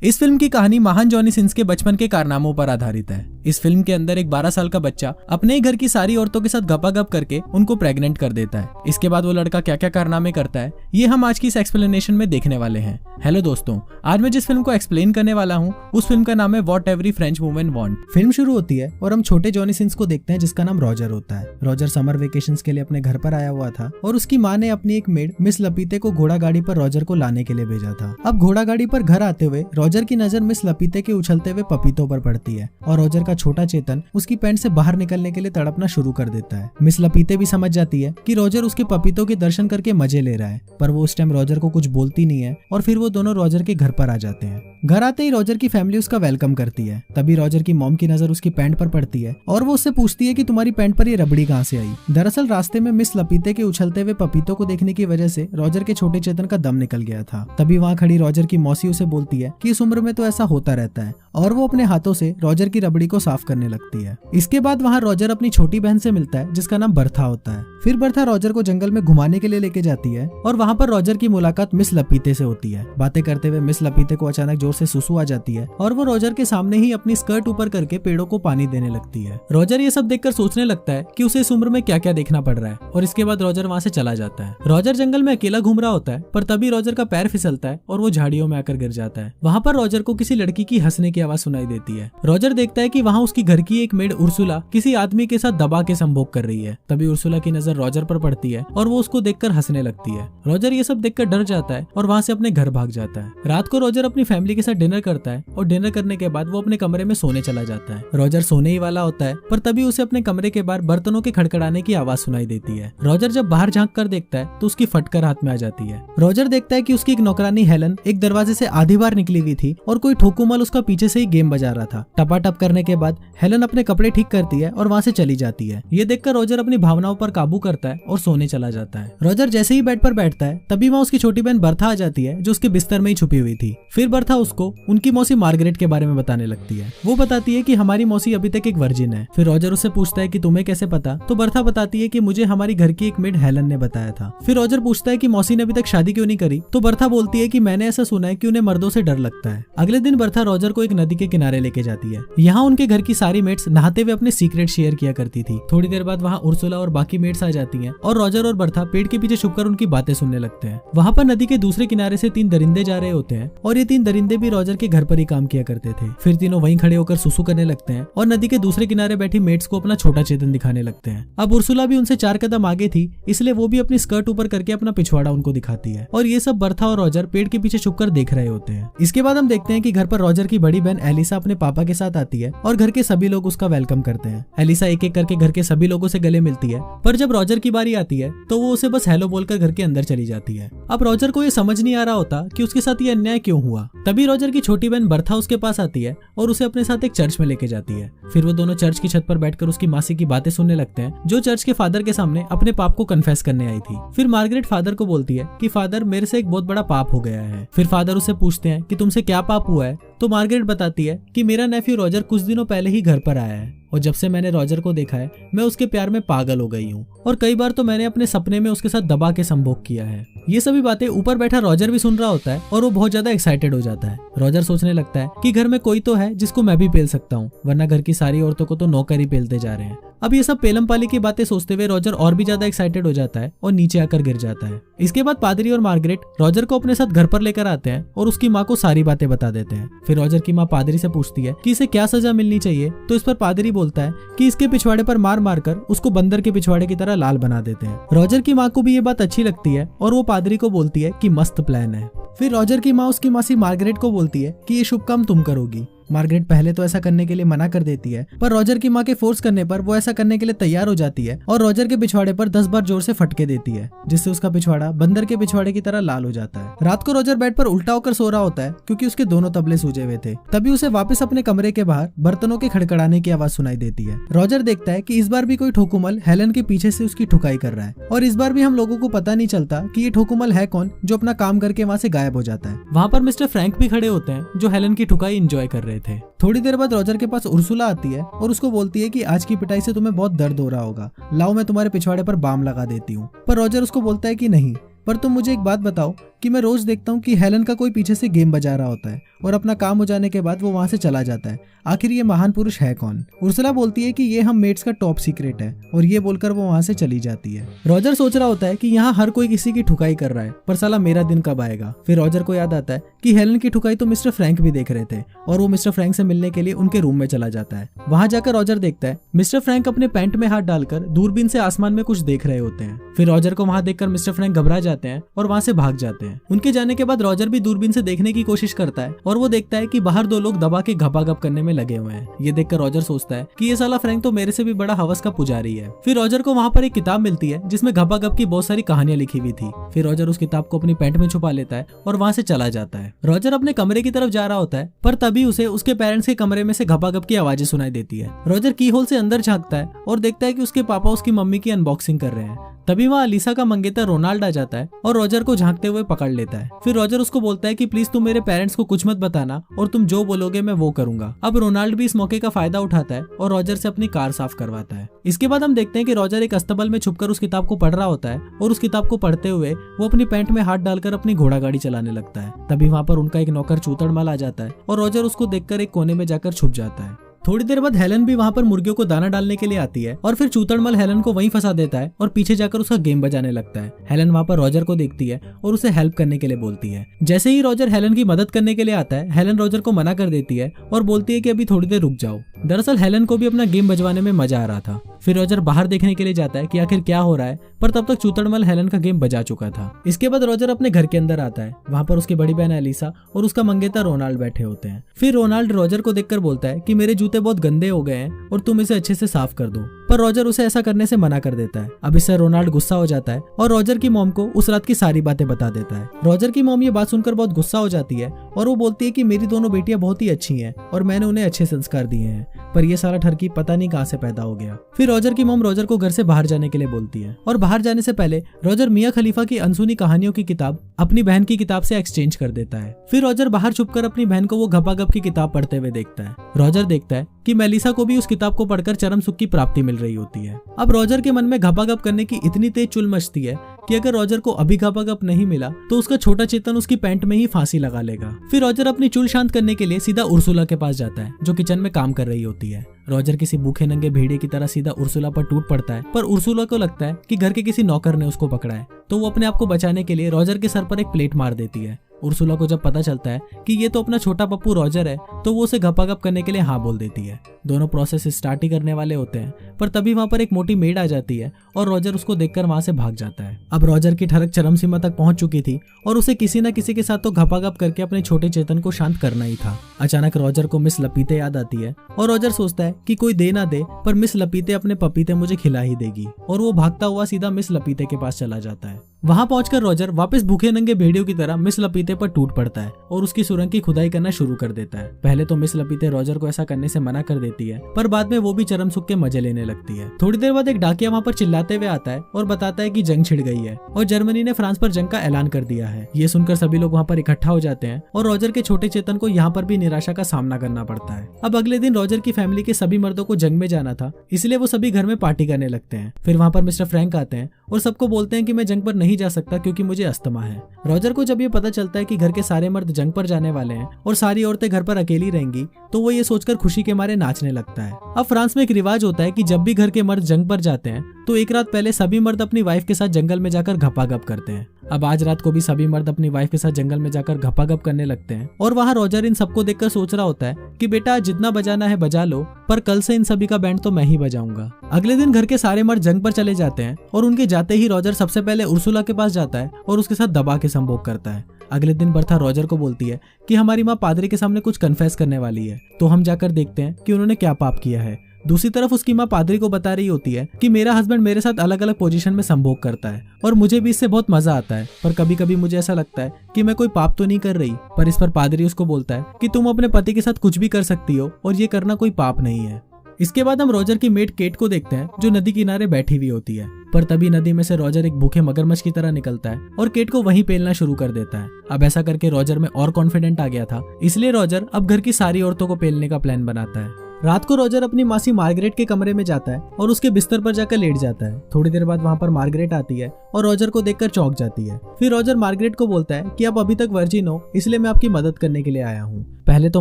इस फिल्म की कहानी महान जॉनी सिंस के बचपन के कारनामों पर आधारित है। इस फिल्म के अंदर एक 12 साल का बच्चा अपने ही घर की सारी औरतों के साथ गपागप करके उनको प्रेग्नेंट कर देता है। इसके बाद वो लड़का क्या क्या कारनामे करता है ये हम आज की इस एक्सप्लेनेशन में देखने वाले हैं। हेलो दोस्तों, आज मैं जिस फिल्म को एक्सप्लेन करने वाला हूँ उस फिल्म का नाम है what every French woman want. Film शुरू होती है और हम छोटे जॉनी सिंस को देखते हैं जिसका नाम रॉजर होता है। रॉजर समर वेकेशंस के लिए अपने घर पर आया हुआ था और उसकी माँ ने अपनी एक मेड मिस लपीते को घोड़ा गाड़ी पर रॉजर को लाने के लिए भेजा था। अब घोड़ा गाड़ी पर घर आते हुए रॉजर की नजर मिस लपीते के उछलते हुए पपीतों पर पड़ती है और रॉजर का छोटा चेतन उसकी पैंट से बाहर निकलने के लिए तड़पना शुरू कर देता है। मिस लपीते भी समझ जाती है कि रॉजर उसके पपीतों के दर्शन करके मजे ले रहा है, पर वो उस टाइम रॉजर को कुछ बोलती नहीं है और फिर वो दोनों रॉजर के घर पर आ जाते हैं। घर आते ही रॉजर की फैमिली उसका वेलकम करती है। तभी रॉजर की मॉम की नजर उसकी पैंट पर पड़ती है और वो उससे पूछती है कि तुम्हारी पैंट पर ये रबड़ी कहाँ से आई। दरअसल रास्ते में मिस लपीते के उछलते हुए पपीतों को देखने की वजह से रॉजर के छोटे चेतन का दम निकल गया था। तभी वहाँ खड़ी रॉजर की मौसी उसे बोलती है कि इस उम्र में तो ऐसा होता रहता है और वो अपने हाथों से रॉजर की रबड़ी को साफ करने लगती है। इसके बाद वहाँ रॉजर अपनी छोटी बहन से मिलता है जिसका नाम बर्था होता है। फिर बर्था रॉजर को जंगल में घुमाने के लिए लेके जाती है और वहाँ पर रॉजर की मुलाकात मिस लपीते से होती है। बातें करते हुए मिस लपीते को अचानक जोर से सुसु आ जाती है और वो रॉजर के सामने ही अपनी स्कर्ट ऊपर करके पेड़ों को पानी देने लगती है। रॉजर ये सब देखकर सोचने लगता है कि उसे इस उम्र में क्या क्या देखना पड़ रहा है और इसके बाद रॉजर वहाँ से चला जाता है। रॉजर जंगल में अकेला घूम रहा होता है पर तभी रॉजर का पैर फिसलता है और वो झाड़ियों में आकर गिर जाता है। वहाँ पर रॉजर को किसी लड़की की हंसने की आवाज सुनाई देती है। रॉजर देखता है कि वहाँ उसकी घर की एक मेड उर्सुला किसी आदमी के साथ दबा के संभोग कर रही है। तभी उर्सुला की नजर रॉजर पर पड़ती है और वो उसको देखकर हंसने लगती है। रॉजर ये सब देखकर डर जाता है और वहाँ से अपने घर भाग जाता है। रात को रॉजर अपनी फैमिली के साथ डिनर करता है और डिनर करने के बाद वो अपने कमरे में सोने चला जाता है। रॉजर सोने ही वाला होता है पर तभी उसे अपने कमरे के बाहर बर्तनों के खड़खड़ाने की आवाज सुनाई देती है। रॉजर जब बाहर झांक कर देखता है तो उसकी फटकर हाथ में आ जाती है। रॉजर देखता है कि उसकी एक नौकरानी हेलन एक दरवाजे से आधी बार निकली हुई थी और कोई ठोकुमल उसका पीछे से ही गेम बजा रहा था। टपाटप करने के बाद हेलन अपने कपड़े ठीक करती है और वहाँ से चली जाती है। ये देखकर रॉजर अपनी भावनाओं पर काबू करता है और सोने चला जाता है। रॉजर जैसे ही बेड पर बैठता है तभी वहाँ उसकी छोटी बहन बर्था आ जाती है जो उसके बिस्तर में ही छुपी हुई थी। फिर बर्था उसको उनकी मौसी मार्गरेट के बारे में बताने लगती है। वो बताती है कि हमारी मौसी अभी तक एक वर्जिन है। फिर रॉजर उससे पूछता है कि तुम्हें कैसे पता, तो बर्था बताती है कि मुझे हमारी घर की एक मेड हेलन ने बताया था। फिर रॉजर पूछता है कि मौसी ने अभी तक शादी क्यों नहीं करी, तो बर्था बोलती है कि मैंने ऐसा सुना है कि उन्हें मर्दों से डर लगता है। अगले दिन बर्था रॉजर को एक नदी के किनारे लेके जाती है। यहाँ उनके घर की सारी मेट्स नहाते हुए अपने सीक्रेट शेयर किया करती थी। थोड़ी देर बाद वहाँ उर्सुला और बाकी मेट्स आ जाती हैं और रॉजर और बर्था पेड़ के पीछे छुपकर उनकी बातें सुनने लगते हैं। वहाँ पर नदी के दूसरे किनारे से 3 दरिंदे जा रहे होते हैं और ये 3 दरिंदे भी रॉजर के घर पर ही काम किया करते थे। फिर तीनों वहीं खड़े होकर सुसु करने लगते हैं और नदी के दूसरे किनारे बैठी मेट्स को अपना छोटा चेतन दिखाने लगते हैं। अब उर्सुला भी उनसे 4 कदम आगे थी इसलिए वो भी अपनी स्कर्ट ऊपर करके अपना पिछवाड़ा उनको दिखाती है और ये सब बर्था और रॉजर पेड़ के पीछे छुपकर देख रहे होते हैं। इसके बाद हम देखते हैं कि घर पर रॉजर की बड़ी बहन एलिसा अपने पापा के साथ आती है और घर के सभी लोग उसका वेलकम करते हैं। एलिसा एक एक करके घर के सभी लोगों से गले मिलती है पर जब रॉजर की बारी आती है तो वो उसे बस हेलो बोलकर घर के अंदर चली जाती है। अब रॉजर को ये समझ नहीं आ रहा होता कि उसके साथ ये अन्याय क्यों हुआ। तभी रॉजर की छोटी बहन बर्था उसके पास आती है और उसे अपने साथ एक चर्च में लेके जाती है। फिर वो दोनों चर्च की छत पर बैठकर उसकी मासी की बातें सुनने लगते हैं जो चर्च के फादर के सामने अपने पाप को कन्फेस करने आई थी। फिर मार्गरेट फादर को बोलती है कि फादर मेरे से एक बहुत बड़ा पाप हो गया है। फिर फादर उससे पूछते हैं कि तुमसे क्या पाप हुआ है, तो मार्गरेट बताती है कि मेरा नेफ्यू रॉजर कुछ दिनों पहले ही घर पर आया है और जब से मैंने रॉजर को देखा है मैं उसके प्यार में पागल हो गई हूँ और कई बार तो मैंने अपने सपने में उसके साथ दबा के संभोग किया है। ये सभी बातें ऊपर बैठा रॉजर भी सुन रहा होता है और वो बहुत ज्यादा एक्साइटेड हो जाता है। रॉजर सोचने लगता है कि घर में कोई तो है जिसको मैं भी पेल सकता हूँ, वरना घर की सारी औरतों को तो नौकर ही पेलते जा रहे हैं। अब ये सब पेलम पाली की बातें सोचते हुए रॉजर और भी ज्यादा एक्साइटेड हो जाता है और नीचे आकर गिर जाता है। इसके बाद पादरी और मार्गरेट रॉजर को अपने साथ घर पर लेकर आते हैं और उसकी माँ को सारी बातें बता देते हैं। फिर रॉजर की माँ पादरी से पूछती है कि इसे क्या सजा मिलनी चाहिए, तो इस पर पादरी बोलता है कि इसके पिछवाड़े पर मार मार कर उसको बंदर के पिछवाड़े की तरह लाल बना देते हैं। रॉजर की माँ को भी ये बात अच्छी लगती है और वो पादरी को बोलती है कि मस्त प्लान है। फिर रॉजर की माँ उसकी मासी मार्गरेट को बोलती है कि ये शुभ काम तुम करोगी। मार्गरेट पहले तो ऐसा करने के लिए मना कर देती है पर रॉजर की माँ के फोर्स करने पर वो ऐसा करने के लिए तैयार हो जाती है और रॉजर के पिछवाड़े पर 10 बार जोर से फटके देती है जिससे उसका पिछवाड़ा बंदर के पिछवाड़े की तरह लाल हो जाता है। रात को रॉजर बेड पर उल्टा होकर सो रहा होता है क्योंकि उसके दोनों तबले सूजे हुए थे। तभी उसे वापस अपने कमरे के बाहर बर्तनों के खड़खड़ाने की आवाज सुनाई देती है। रॉजर देखता है कि इस बार भी कोई ठोकुमल हेलन के पीछे से उसकी ठुकाई कर रहा है और इस बार भी हम लोगों को पता नहीं चलता कि ये ठोकुमल है कौन जो अपना काम करके वहाँ से गायब हो जाता है। वहाँ पर मिस्टर फ्रैंक भी खड़े होते हैं जो हेलन की ठुकाई एंजॉय कर रहे थे। थोड़ी देर बाद रॉजर के पास उर्सुला आती है और उसको बोलती है कि आज की पिटाई से तुम्हें बहुत दर्द हो रहा होगा, लाओ मैं तुम्हारे पिछवाड़े पर बाम लगा देती हूँ। पर रॉजर उसको बोलता है कि नहीं, पर तुम मुझे एक बात बताओ कि मैं रोज देखता हूँ कि हेलन का कोई पीछे से गेम बजा रहा होता है और अपना काम हो जाने के बाद वो वहाँ से चला जाता है। आखिर ये महान पुरुष है कौन? उर्सुला बोलती है कि ये हम मेट्स का टॉप सीक्रेट है और ये बोलकर वो वहाँ से चली जाती है। रॉजर सोच रहा होता है कि यहाँ हर कोई किसी की ठुकाई कर रहा है, पर साला मेरा दिन कब आएगा। फिर रॉजर को याद आता है कि हेलन की ठुकाई तो मिस्टर फ्रैंक भी देख रहे थे और वो मिस्टर फ्रैंक से मिलने के लिए उनके रूम में चला जाता है। वहाँ जाकर रॉजर देखता है मिस्टर फ्रैंक अपने पैंट में हाथ डालकर दूरबीन से आसमान में कुछ देख रहे होते हैं। फिर रॉजर को वहाँ देखकर मिस्टर फ्रैंक घबरा जाते हैं और वहाँ से भाग जाते हैं। उनके जाने के बाद रॉजर भी दूरबीन से देखने की कोशिश करता है और वो देखता है कि बाहर दो लोग दबा के घपाघप करने में लगे हुए हैं। ये देखकर रॉजर सोचता है कि ये साला फ्रैंक तो मेरे से भी बड़ा हवस का पुजारी है। फिर रॉजर को वहाँ पर एक किताब मिलती है जिसमें घपाघप की बहुत सारी कहानियां लिखी हुई थी। फिर रॉजर उस किताब को अपनी पैंट में छुपा लेता है और वहाँ से चला जाता है। रॉजर अपने कमरे की तरफ जा रहा होता है, पर तभी उसे उसके पेरेंट्स के कमरे में से घपाघप की आवाजें सुनाई देती है। रॉजर की होल से अंदर झांकता है और देखता है कि उसके पापा उसकी मम्मी की अनबॉक्सिंग कर रहे हैं। तभी वहाँ अलीसा का मंगेतर रोनाल्ड आ जाता है और रॉजर को झांकते हुए पकड़ लेता है। फिर रॉजर उसको बोलता है कि प्लीज तुम मेरे पेरेंट्स को कुछ मत बताना और तुम जो बोलोगे मैं वो करूंगा। अब रोनाल्ड भी इस मौके का फायदा उठाता है और रॉजर से अपनी कार साफ करवाता है। इसके बाद हम देखते हैं कि रॉजर एक अस्तबल में छुपकर उस किताब को पढ़ रहा होता है और उस किताब को पढ़ते हुए वो अपनी पैंट में हाथ डालकर अपनी घोड़ा गाड़ी चलाने लगता है। तभी वहाँ पर उनका एक नौकर चूतड़मल आ जाता है और रॉजर उसको देखकर एक कोने में जाकर छुप जाता है। थोड़ी देर बाद हेलन भी वहाँ पर मुर्गियों को दाना डालने के लिए आती है और फिर चूतड़मल हेलन को वहीं फंसा देता है और पीछे जाकर उसका गेम बजाने लगता है। हेलन वहाँ पर रॉजर को देखती है और उसे हेल्प करने के लिए बोलती है। जैसे ही रॉजर हेलन की मदद करने के लिए आता है, हेलन रॉजर को मना कर देती है और बोलती है कि अभी थोड़ी देर रुक जाओ। दरअसल हेलन को भी अपना गेम बजवाने में मजा आ रहा था। फिर रॉजर बाहर देखने के लिए जाता है कि आखिर क्या हो रहा है, पर तब तक चूतड़मल हेलन का गेम बजा चुका था। इसके बाद रॉजर अपने घर के अंदर आता है। वहाँ पर उसकी बड़ी बहन एलिसा और उसका मंगेतर रोनाल्ड बैठे होते हैं। फिर रोनाल्ड रॉजर को देखकर बोलता है कि मेरे जूते बहुत गंदे हो गए हैं और तुम इसे अच्छे से साफ कर दो, पर रॉजर उसे ऐसा करने से मना कर देता है। अब इससे रोनाल्ड गुस्सा हो जाता है और रॉजर की मॉम को उस रात की सारी बातें बता देता है। रॉजर की मॉम ये बात सुनकर बहुत गुस्सा हो जाती है और वो बोलती है कि मेरी दोनों बेटियां बहुत ही अच्छी हैं और मैंने उन्हें अच्छे संस्कार दिए हैं, पर ये सारा ठरकी पता नहीं कहाँ से पैदा हो गया। फिर रॉजर की मॉम रॉजर को घर से बाहर जाने के लिए बोलती है और बाहर जाने से पहले रॉजर मियां खलीफा की अनसुनी कहानियों की किताब अपनी बहन की किताब से एक्सचेंज कर देता है। फिर रॉजर बाहर छुपकर अपनी बहन को वो घपाघप की किताब पढ़ते हुए देखता है। रॉजर देखता है कि मेलिसा को भी उस किताब को पढ़कर चरम सुख की प्राप्ति मिल रही होती है। अब रॉजर के मन में घपाघप करने की इतनी तेज चुल मचती है कि अगर रॉजर को अभी घपाघप नहीं मिला तो उसका छोटा चेतन उसकी पैंट में ही फांसी लगा लेगा। फिर रॉजर अपनी चुल शांत करने के लिए सीधा उर्सुला के पास जाता है जो किचन में काम कर रही होती है। रॉजर किसी भूखे नंगे भेड़िए की तरह सीधा उर्सुला पर टूट पड़ता है, पर उर्सुला को लगता है कि घर के किसी नौकर ने उसको पकड़ा है, तो वो अपने आप को बचाने के लिए रॉजर के सर पर एक प्लेट मार देती है। उर्सुला को जब पता चलता है कि ये तो अपना छोटा पप्पू रॉजर है, तो वो उसे घपाघप करने के लिए हाँ बोल देती है। दोनों प्रोसेस स्टार्ट ही करने वाले होते हैं, पर तभी वहाँ पर एक मोटी मेड आ जाती है और रॉजर उसको देखकर वहाँ से भाग जाता है। अब रॉजर की ठरक चरम सीमा तक पहुंच चुकी थी और उसे किसी न किसी के साथ तो घपाघप करके अपने छोटे चेतन को शांत करना ही था। अचानक रॉजर को मिस लपीते याद आती है और रॉजर सोचता है कि कोई दे ना दे, पर मिस लपीते अपने पपीते मुझे खिला ही देगी, और वो भागता हुआ सीधा मिस लपीते के पास चला जाता है। वहां पहुंचकर रॉजर वापस भूखे नंगे भेड़ियों की तरह मिस लपीते पर टूट पड़ता है और उसकी सुरंग की खुदाई करना शुरू कर देता है। पहले तो मिस लपीते रॉजर को ऐसा करने से मना कर देती है, पर बाद में वो भी चरम सुख के मजे लेने लगती है। थोड़ी देर बाद एक डाकिया वहां पर चिल्लाते हुए आता है और बताता है कि जंग छिड़ गई है और जर्मनी ने फ्रांस पर जंग का ऐलान कर दिया है। ये सुनकर सभी लोग वहां पर इकट्ठा हो जाते हैं और रॉजर के छोटे चेतन को यहाँ पर भी निराशा का सामना करना पड़ता है। अब अगले दिन रॉजर की फैमिली के सभी मर्दों को जंग में जाना था, इसलिए वो सभी घर में पार्टी करने लगते हैं। फिर वहां पर मिस्टर फ्रैंक आते हैं और सबको बोलते हैं कि मैं जंग पर नहीं जा सकता क्योंकि मुझे अस्थमा है। रॉजर को जब ये पता चलता है कि घर के सारे मर्द जंग पर जाने वाले हैं और सारी औरतें घर पर अकेली रहेंगी, तो वो ये सोचकर खुशी के मारे नाचने लगता है। अब फ्रांस में एक रिवाज होता है कि जब भी घर के मर्द जंग पर जाते हैं तो एक रात पहले सभी मर्द अपनी वाइफ के साथ जंगल में जाकर घपाघप करते हैं। अब आज रात को भी सभी मर्द अपनी वाइफ के साथ जंगल में जाकर घपाघप करने लगते हैं और वहाँ रॉजर इन सबको देखकर सोच रहा होता है कि बेटा जितना बजाना है बजा लो, पर कल से इन सभी का बैंड तो मैं ही बजाऊंगा। अगले दिन घर के सारे मर्द जंग पर चले जाते हैं और उनके जाते ही रॉजर सबसे पहले उर्सुला के पास जाता है और उसके साथ दबा के संभोग करता है। अगले दिन बर्था रॉजर को बोलती है कि हमारी माँ पादरी के सामने कुछ कन्फेस करने वाली है, तो हम जाकर देखते हैं कि उन्होंने क्या पाप किया है। दूसरी तरफ उसकी माँ पादरी को बता रही होती है कि मेरा हस्बैंड मेरे साथ अलग अलग पोजीशन में संभोग करता है और मुझे भी इससे बहुत मजा आता है, पर कभी कभी मुझे ऐसा लगता है कि मैं कोई पाप तो नहीं कर रही। पर इस पर पादरी उसको बोलता है कि तुम अपने पति के साथ कुछ भी कर सकती हो और ये करना कोई पाप नहीं है। इसके बाद हम रॉजर की मेड केट को देखते हैं जो नदी किनारे बैठी हुई होती है, पर तभी नदी में से रॉजर एक भूखे मगरमच्छ की तरह निकलता है और केट को वहीं पेलना शुरू कर देता है। अब ऐसा करके रॉजर में और कॉन्फिडेंट आ गया था, इसलिए रॉजर अब घर की सारी औरतों को पेलने का प्लान बनाता है। रात को रॉजर अपनी मासी मार्गरेट के कमरे में जाता है और उसके बिस्तर पर जाकर लेट जाता है। थोड़ी देर बाद वहाँ पर मार्गरेट आती है और रॉजर को देखकर चौंक जाती है। फिर रॉजर मार्गरेट को बोलता है कि आप अभी तक वर्जिन हो, इसलिए मैं आपकी मदद करने के लिए आया हूँ। पहले तो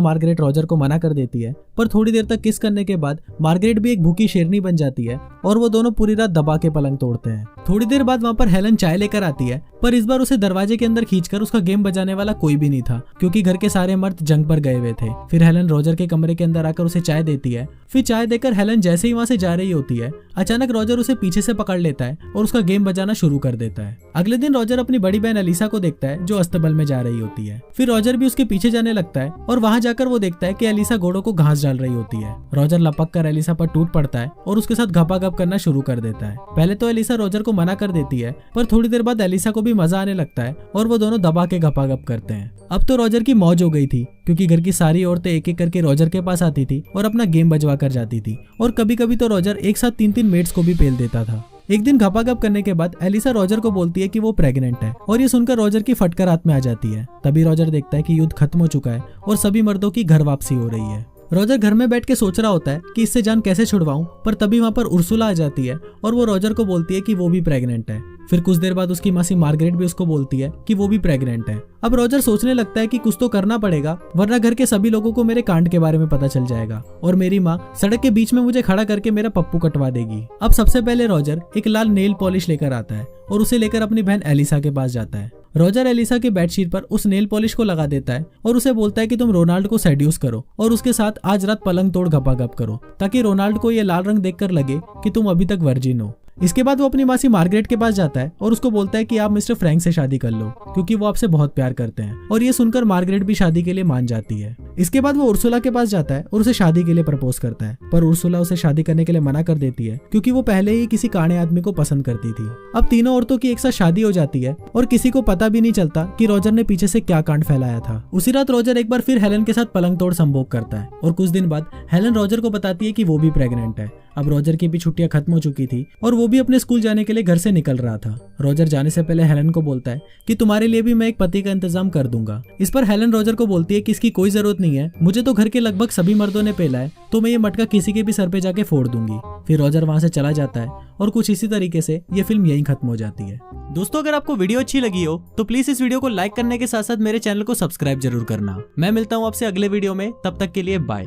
मार्गरेट रॉजर को मना कर देती है, पर थोड़ी देर तक किस करने के बाद मार्गरेट भी एक भूखी शेरनी बन जाती है और वो दोनों पूरी रात दबा के पलंग तोड़ते हैं। थोड़ी देर बाद वहाँ पर हेलन चाय लेकर आती है, पर इस बार उसे दरवाजे के अंदर खींचकर उसका गेम बजाने वाला कोई भी नहीं था, क्योंकि घर के सारे मर्द जंग पर गए हुए थे। फिर हेलन रॉजर के कमरे के अंदर आकर उसे चाय देती है। फिर चाय देकर हेलन जैसे ही वहाँ से जा रही होती है, अचानक रॉजर उसे पीछे से पकड़ लेता है और उसका गेम बजाना शुरू कर देता है। अगले दिन रॉजर अपनी बड़ी बहन एलिसा को देखता है जो अस्तबल में जा रही होती है। फिर रॉजर भी उसके पीछे जाने लगता है और वहाँ जाकर वो देखता है कि एलिसा घोड़ों को घास डाल रही होती है। रॉजर लपक कर एलिसा पर टूट पड़ता है और उसके साथ घपाघप करना शुरू कर देता है। पहले तो एलिसा रॉजर को मना कर देती है, पर थोड़ी देर बाद एलिसा को भी मजा आने लगता है और वो दोनों दबा के घपाघप करते हैं। अब तो रॉजर की मौज हो गई थी, क्योंकि घर की सारी औरतें एक एक करके रॉजर के पास आती थी और अपना गेम बजवा कर जाती थी, और कभी कभी तो रॉजर एक साथ 3-3 मेट्स को भी पेल देता था। एक दिन घपाघप करने के बाद एलिसा रॉजर को बोलती है कि वो प्रेग्नेंट है, और ये सुनकर रॉजर की फटकर हाथ में आ जाती है। तभी रॉजर देखता है कि युद्ध खत्म हो चुका है और सभी मर्दों की घर वापसी हो रही है। रॉजर घर में बैठ के सोच रहा होता है कि इससे जान कैसे छुड़वाऊं, पर तभी वहाँ पर उर्सुला आ जाती है और वो रॉजर को बोलती है कि वो भी प्रेग्नेंट है। फिर कुछ देर बाद उसकी मासी मार्गरेट भी उसको बोलती है कि वो भी प्रेग्नेंट है। अब रॉजर सोचने लगता है कि कुछ तो करना पड़ेगा, वरना घर के सभी लोगों को मेरे कांड के बारे में पता चल जाएगा और मेरी माँ सड़क के बीच में मुझे खड़ा करके मेरा पप्पू कटवा देगी। अब सबसे पहले रॉजर एक लाल नेल पॉलिश लेकर आता है और उसे लेकर अपनी बहन एलिसा के पास जाता है। रॉजर एलिसा के बेडशीट पर उस नेल पॉलिश को लगा देता है और उसे बोलता है कि तुम रोनाल्ड को सेड्यूस करो और उसके साथ आज रात पलंग तोड़ घपाघप करो, ताकि रोनाल्ड को ये लाल रंग देखकर लगे कि तुम अभी तक वर्जिन हो। इसके बाद वो अपनी मासी मार्गरेट के पास जाता है और उसको बोलता है कि आप मिस्टर फ्रैंक से शादी कर लो, क्योंकि वो आपसे बहुत प्यार करते हैं, और ये सुनकर मार्गरेट भी शादी के लिए मान जाती है। इसके बाद वो उर्सुला के पास जाता है और उसे शादी के लिए प्रपोज करता है, पर उर्सुला उसे शादी करने के लिए मना कर देती है, क्योंकि वो पहले ही किसी काणे आदमी को पसंद करती थी। अब तीनों औरतों की एक साथ शादी हो जाती है और किसी को पता भी नहीं चलता कि रॉजर ने पीछे से क्या कांड फैलाया था। उसी रात रॉजर एक बार फिर हेलन के साथ पलंग तोड़ संभोग करता है और कुछ दिन बाद हेलन रॉजर को बताती है कि वो भी प्रेग्नेंट है। अब रॉजर की भी छुट्टियां खत्म हो चुकी थी और वो भी अपने स्कूल जाने के लिए घर से निकल रहा था। रॉजर जाने से पहले हेलन को बोलता है कि तुम्हारे लिए भी मैं एक पति का इंतजाम कर दूंगा। इस पर हेलन रॉजर को बोलती है कि इसकी कोई जरूरत नहीं है, मुझे तो घर के लगभग सभी मर्दों ने पेला है, तो मैं ये मटका किसी के भी सर पे जाके फोड़ दूंगी। फिर रॉजर वहां से चला जाता है और कुछ इसी तरीके से ये फिल्म यहीं खत्म हो जाती है। दोस्तों, अगर आपको वीडियो अच्छी लगी हो तो प्लीज इस वीडियो को लाइक करने के साथ साथ मेरे चैनल को सब्सक्राइब जरूर करना। मैं मिलता हूँ आपसे अगले वीडियो में, तब तक के लिए बाय।